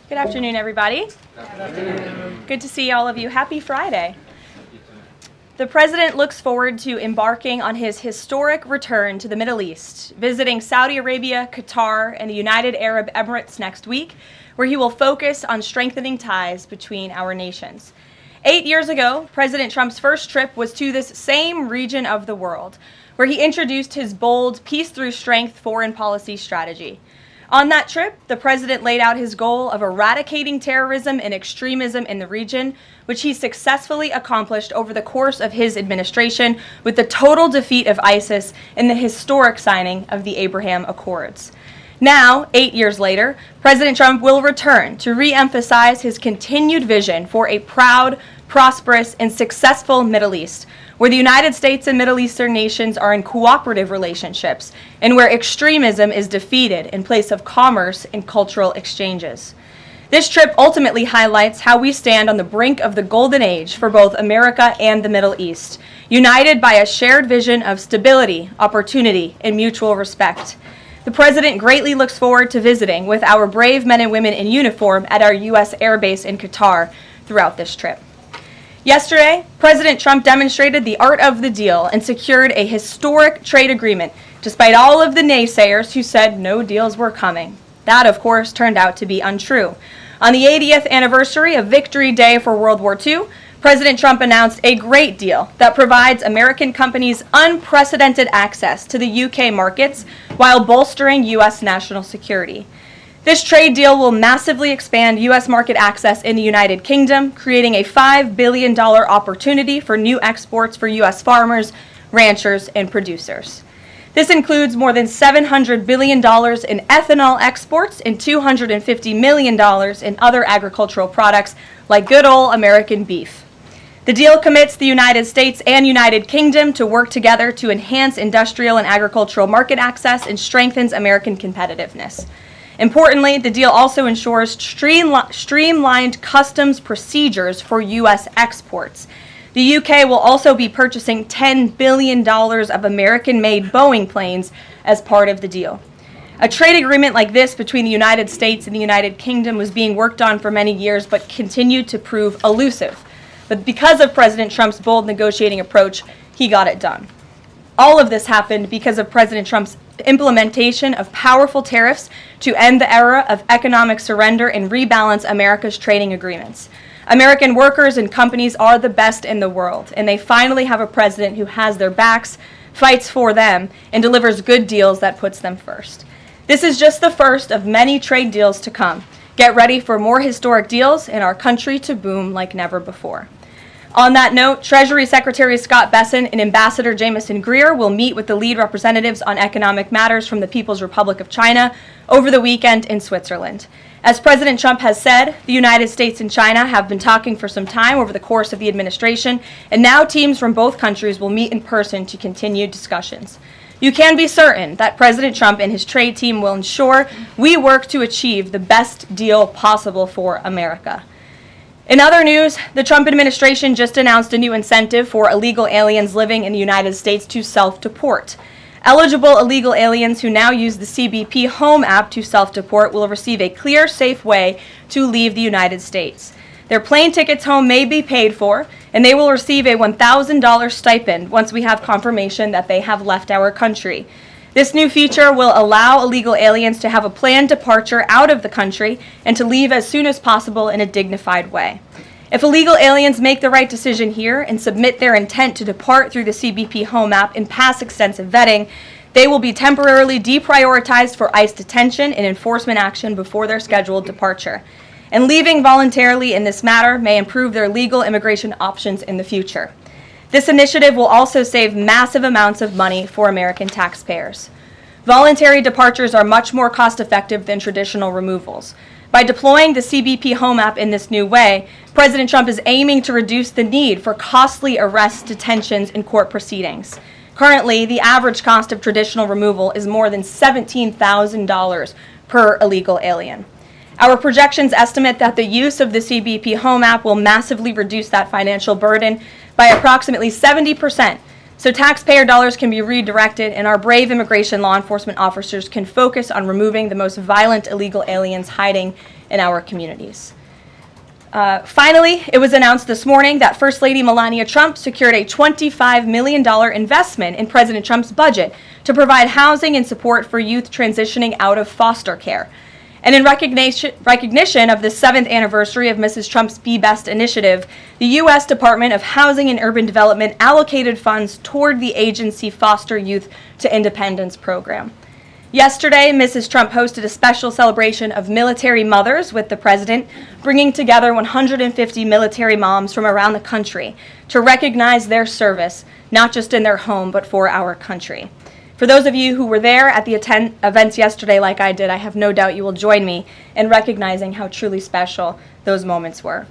Good afternoon, everybody. Good to see all of you. Happy Friday. The President looks forward to embarking on his historic return to the Middle East, visiting Saudi Arabia, Qatar, and the United Arab Emirates next week, where he will focus on strengthening ties between our nations. 8 years ago, President Trump's first trip was to this same region of the world, where he introduced his bold peace through strength foreign policy strategy. On that trip, the President laid out his goal of eradicating terrorism and extremism in the region, which he successfully accomplished over the course of his administration with the total defeat of ISIS and the historic signing of the Abraham Accords. Now, 8 years later, President Trump will return to re-emphasize his continued vision for a proud, prosperous, and successful Middle East, where the United States and Middle Eastern nations are in cooperative relationships, and where extremism is defeated in place of commerce and cultural exchanges. This trip ultimately highlights how we stand on the brink of the golden age for both America and the Middle East, united by a shared vision of stability, opportunity, and mutual respect. The President greatly looks forward to visiting with our brave men and women in uniform at our U.S. Air Base in Qatar throughout this trip. Yesterday, President Trump demonstrated the art of the deal and secured a historic trade agreement, despite all of the naysayers who said no deals were coming. That, of course, turned out to be untrue. On the 80th anniversary of Victory Day for World War II, President Trump announced a great deal that provides American companies unprecedented access to the UK markets while bolstering U.S. national security. This trade deal will massively expand U.S. market access in the United Kingdom, creating a $5 billion opportunity for new exports for U.S. farmers, ranchers, and producers. This includes more than $700 billion in ethanol exports and $250 million in other agricultural products like good old American beef. The deal commits the United States and United Kingdom to work together to enhance industrial and agricultural market access and strengthens American competitiveness. Importantly, the deal also ensures streamlined customs procedures for U.S. exports. The UK will also be purchasing $10 billion of American-made Boeing planes as part of the deal. A trade agreement like this between the United States and the United Kingdom was being worked on for many years but continued to prove elusive. But because of President Trump's bold negotiating approach, he got it done. All of this happened because of President Trump's implementation of powerful tariffs to end the era of economic surrender and rebalance America's trading agreements. American workers and companies are the best in the world, and they finally have a president who has their backs, fights for them, and delivers good deals that puts them first. This is just the first of many trade deals to come. Get ready for more historic deals and our country to boom like never before. On that note, Treasury Secretary Scott Bessent and Ambassador Jamieson Greer will meet with the lead representatives on economic matters from the People's Republic of China over the weekend in Switzerland. As President Trump has said, the United States and China have been talking for some time over the course of the administration, and now teams from both countries will meet in person to continue discussions. You can be certain that President Trump and his trade team will ensure we work to achieve the best deal possible for America. In other news, the Trump administration just announced a new incentive for illegal aliens living in the United States to self-deport. Eligible illegal aliens who now use the CBP Home app to self-deport will receive a clear, safe way to leave the United States. Their plane tickets home may be paid for, and they will receive a $1,000 stipend once we have confirmation that they have left our country. This new feature will allow illegal aliens to have a planned departure out of the country and to leave as soon as possible in a dignified way. If illegal aliens make the right decision here and submit their intent to depart through the CBP Home app and pass extensive vetting, they will be temporarily deprioritized for ICE detention and enforcement action before their scheduled departure. And leaving voluntarily in this matter may improve their legal immigration options in the future. This initiative will also save massive amounts of money for American taxpayers. Voluntary departures are much more cost-effective than traditional removals. By deploying the CBP Home app in this new way, President Trump is aiming to reduce the need for costly arrests, detentions, and court proceedings. Currently, the average cost of traditional removal is more than $17,000 per illegal alien. Our projections estimate that the use of the CBP Home app will massively reduce that financial burden by approximately 70%, so taxpayer dollars can be redirected and our brave immigration law enforcement officers can focus on removing the most violent illegal aliens hiding in our communities. Finally, it was announced this morning that First Lady Melania Trump secured a $25 million investment in President Trump's budget to provide housing and support for youth transitioning out of foster care. And in recognition of the 7th anniversary of Mrs. Trump's Be Best initiative, the U.S. Department of Housing and Urban Development allocated funds toward the agency Foster Youth to Independence program. Yesterday, Mrs. Trump hosted a special celebration of military mothers with the president, bringing together 150 military moms from around the country to recognize their service, not just in their home, but for our country. For those of you who were there at the events yesterday like I did, I have no doubt you will join me in recognizing how truly special those moments were.